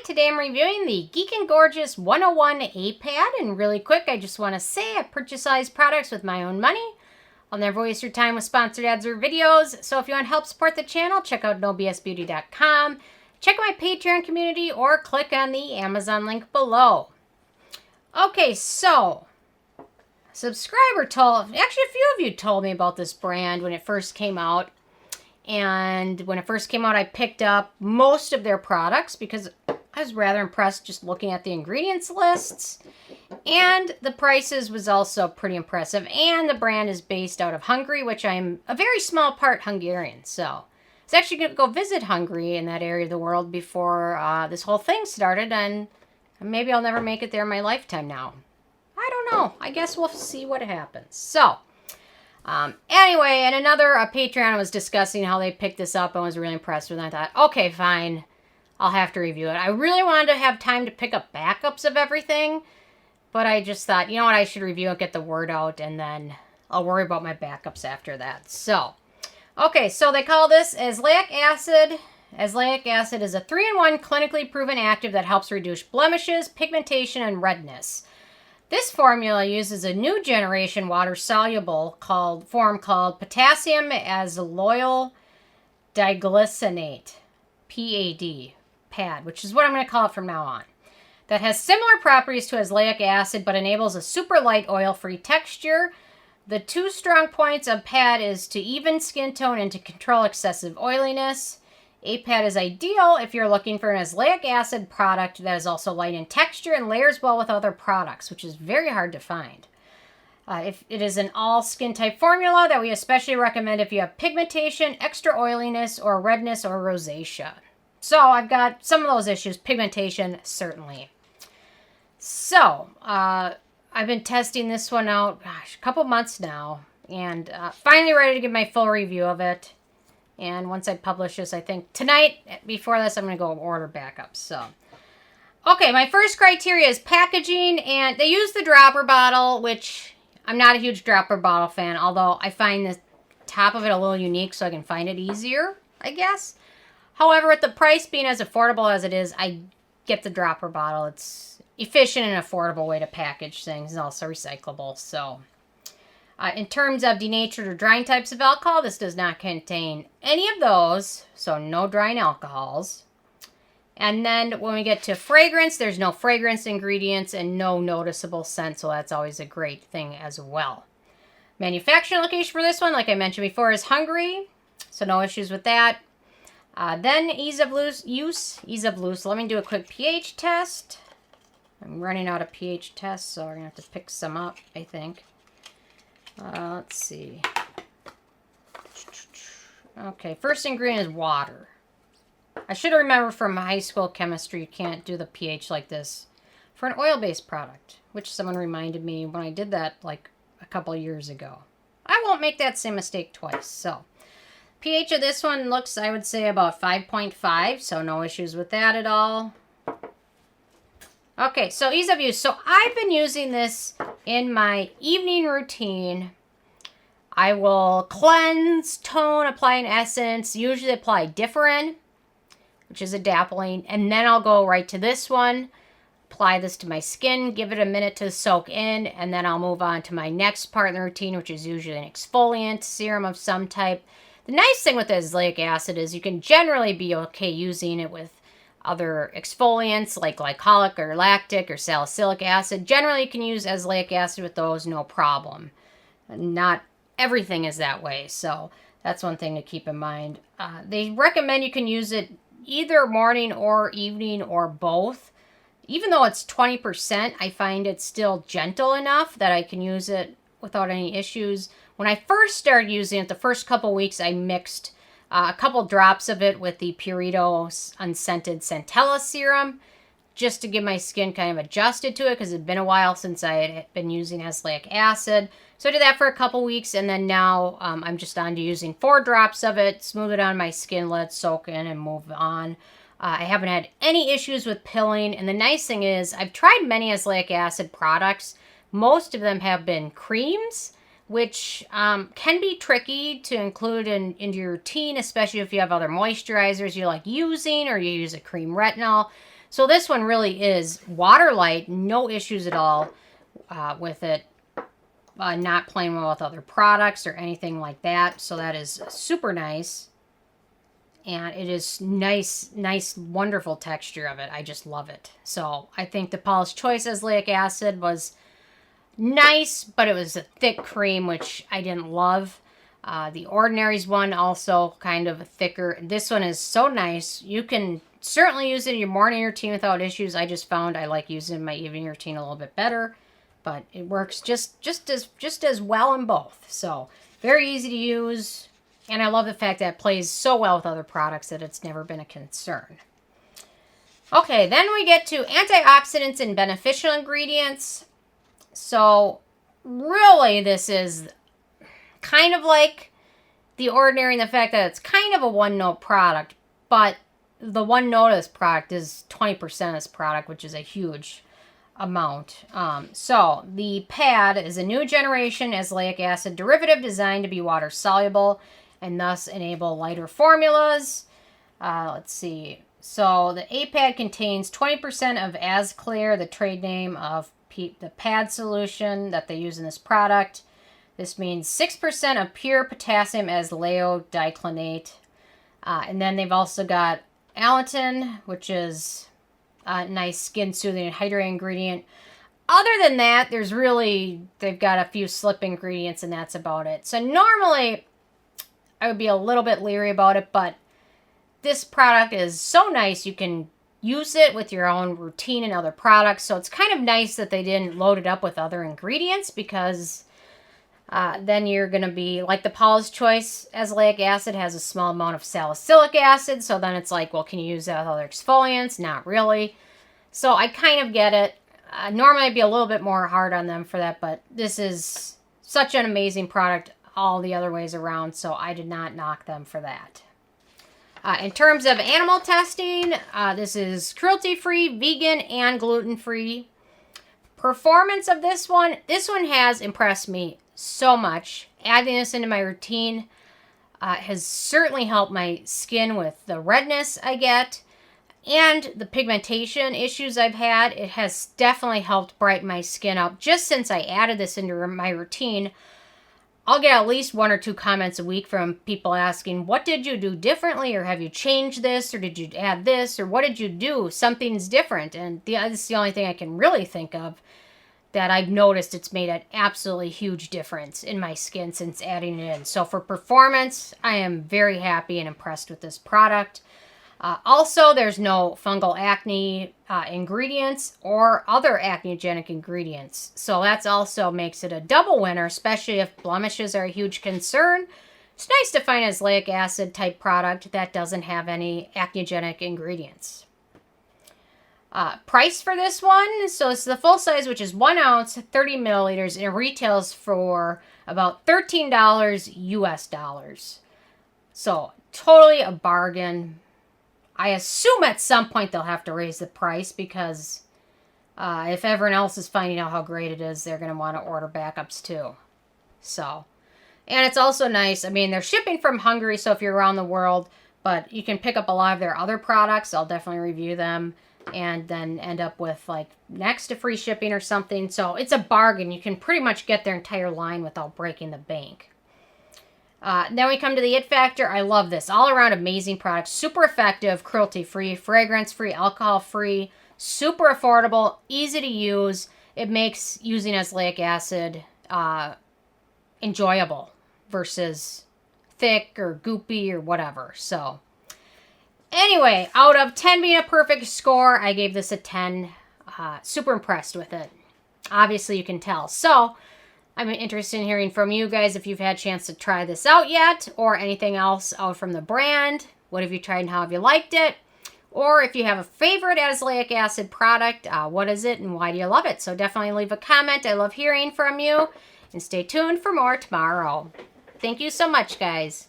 Today I'm reviewing the Geek and Gorgeous 101 aPAD, and really quick, I just want to say I purchase all these products with my own money. I'll never waste your time with sponsored ads or videos, so if you want to help support the channel, check out nobsbeauty.com, check out my Patreon community, or click on the Amazon link below. Okay, so, subscriber told, actually a few of you told me about this brand when it first came out. And when it first came out, I picked up most of their products because I was rather impressed just looking at the ingredients lists. And the prices was also pretty impressive. And the brand is based out of Hungary, which I'm a very small part Hungarian. So I was actually going to go visit Hungary in that area of the world before this whole thing started. And maybe I'll never make it there in my lifetime now. I don't know. I guess we'll see what happens. So anyway, and another Patreon was discussing how they picked this up and was really impressed with it. I thought, okay, fine, I'll have to review it. I really wanted to have time to pick up backups of everything, but I just thought, you know what, I should review it, get the word out, and then I'll worry about my backups after that. So, okay, so they call this Azelaic acid. Azelaic acid is a 3-in-1 clinically proven active that helps reduce blemishes, pigmentation, and redness. This formula uses a new generation water-soluble form called Potassium Azeloyl Diglycinate, PAD, which is what I'm going to call it from now on, that has similar properties to azelaic acid but enables a super light oil-free texture. The two strong points of PAD is to even skin tone and to control excessive oiliness. aPAD is ideal if you're looking for an azelaic acid product that is also light in texture and layers well with other products, which is very hard to find. If it is an all skin type formula that we especially recommend if you have pigmentation, extra oiliness, or redness or rosacea. So I've got some of those issues. Pigmentation, certainly. So I've been testing this one out, a couple months now, and finally ready to give my full review of it. And once I publish this, I think tonight, before this, I'm going to go order backups. So, okay, my first criteria is packaging. And they use the dropper bottle, which I'm not a huge dropper bottle fan. Although I find the top of it a little unique, so I can find it easier, I guess. However, with the price being as affordable as it is, I get the dropper bottle. It's efficient and affordable way to package things. And also recyclable, so... in terms of denatured or drying types of alcohol, this does not contain any of those, so no drying alcohols. And then when we get to fragrance, there's no fragrance ingredients and no noticeable scent, so that's always a great thing as well. Manufacturing location for this one, like I mentioned before, is Hungary, so no issues with that. Then ease of use. Let me do a quick pH test. I'm running out of pH tests, so we're going to have to pick some up, I think. Let's see. Okay, first ingredient is water. I should remember from high school chemistry you can't do the pH like this for an oil-based product, which someone reminded me when I did that like a couple of years ago. I won't make that same mistake twice. So, pH of this one looks, I would say, about 5.5, so no issues with that at all. Okay, so ease of use. So I've been using this in my evening routine. I will cleanse, tone, apply an essence, usually apply Differin, which is a dappling, and then I'll go right to this one, apply this to my skin, give it a minute to soak in, and then I'll move on to my next part in the routine, which is usually an exfoliant, serum of some type. The nice thing with the azelaic acid is you can generally be okay using it with other exfoliants like glycolic or lactic or salicylic acid. Generally, you can use azelaic acid with those, no problem. Not everything is that way, so that's one thing to keep in mind. They recommend you can use it either morning or evening or both. Even though it's 20%, I find it still gentle enough that I can use it without any issues. When I first started using it, the first couple weeks, I mixed a couple drops of it with the Purito unscented Centella serum just to get my skin kind of adjusted to it because it had been a while since I had been using azelaic acid. So I did that for a couple weeks, and then now I'm just on to using 4 drops of it, smooth it on my skin, let it soak in, and move on. I haven't had any issues with pilling, and the nice thing is I've tried many azelaic acid products. Most of them have been creams, which can be tricky to include into your routine, especially if you have other moisturizers you like using or you use a cream retinol. So this one really is water light, no issues at all with it. Not playing well with other products or anything like that. So that is super nice. And it is nice, wonderful texture of it. I just love it. So I think the Paula's Choice Azelaic Acid was nice, but it was a thick cream, which I didn't love. The Ordinary's one also kind of thicker. This one is so nice. You can certainly use it in your morning routine without issues. I just found I like using it in my evening routine a little bit better. But it works just as well in both. So very easy to use. And I love the fact that it plays so well with other products that it's never been a concern. Okay, then we get to antioxidants and beneficial ingredients. So really this is kind of like the Ordinary in the fact that it's kind of a one-note product. But the one note of this product is 20% of this product, which is a huge amount. So the pad is a new generation azelaic acid derivative designed to be water soluble and thus enable lighter formulas. Let's see. So the aPAD contains 20% of Azclair, the trade name of the pad solution that they use in this product. This means 6% of pure potassium Azelaic Diglycinate. And then they've also got Allantoin, which is a nice skin-soothing and hydrating ingredient. Other than that, they've got a few slip ingredients, and that's about it. So normally, I would be a little bit leery about it, but this product is so nice. You can use it with your own routine and other products. So it's kind of nice that they didn't load it up with other ingredients, because then you're going to be, like the Paula's Choice Azelaic Acid has a small amount of salicylic acid. So then it's like, well, can you use that with other exfoliants? Not really. So I kind of get it. Normally I'd be a little bit more hard on them for that, but this is such an amazing product all the other ways around. So I did not knock them for that. In terms of animal testing, this is cruelty-free, vegan, and gluten-free. Performance of this one has impressed me so much. Adding this into my routine has certainly helped my skin with the redness I get and the pigmentation issues I've had. It has definitely helped brighten my skin up. Just since I added this into my routine, I'll get at least 1 or 2 comments a week from people asking, what did you do differently? Or have you changed this? Or did you add this? Or what did you do? Something's different. And this is the only thing I can really think of that I've noticed it's made an absolutely huge difference in my skin since adding it in. So for performance, I am very happy and impressed with this product. Also, there's no fungal acne ingredients or other acnegenic ingredients. So that's also makes it a double winner, especially if blemishes are a huge concern. It's nice to find a azelaic acid type product that doesn't have any acnegenic ingredients. Price for this one, so it's the full size, which is 1 ounce, 30 milliliters, and it retails for about $13 US dollars. So totally a bargain. I assume at some point they'll have to raise the price because if everyone else is finding out how great it is, they're going to want to order backups too. So, and it's also nice. I mean, they're shipping from Hungary, so if you're around the world, but you can pick up a lot of their other products. I'll definitely review them and then end up with like next to free shipping or something. So it's a bargain. You can pretty much get their entire line without breaking the bank. Then we come to the it factor. I love this. All around amazing product. Super effective, cruelty-free, fragrance-free, alcohol-free, super affordable, easy to use. It makes using azelaic acid enjoyable versus thick or goopy or whatever. So anyway, out of 10 being a perfect score, I gave this a 10. Super impressed with it. Obviously, you can tell. So I'm interested in hearing from you guys if you've had a chance to try this out yet or anything else out from the brand. What have you tried and how have you liked it? Or if you have a favorite azelaic acid product, what is it and why do you love it? So definitely leave a comment. I love hearing from you. And stay tuned for more tomorrow. Thank you so much, guys.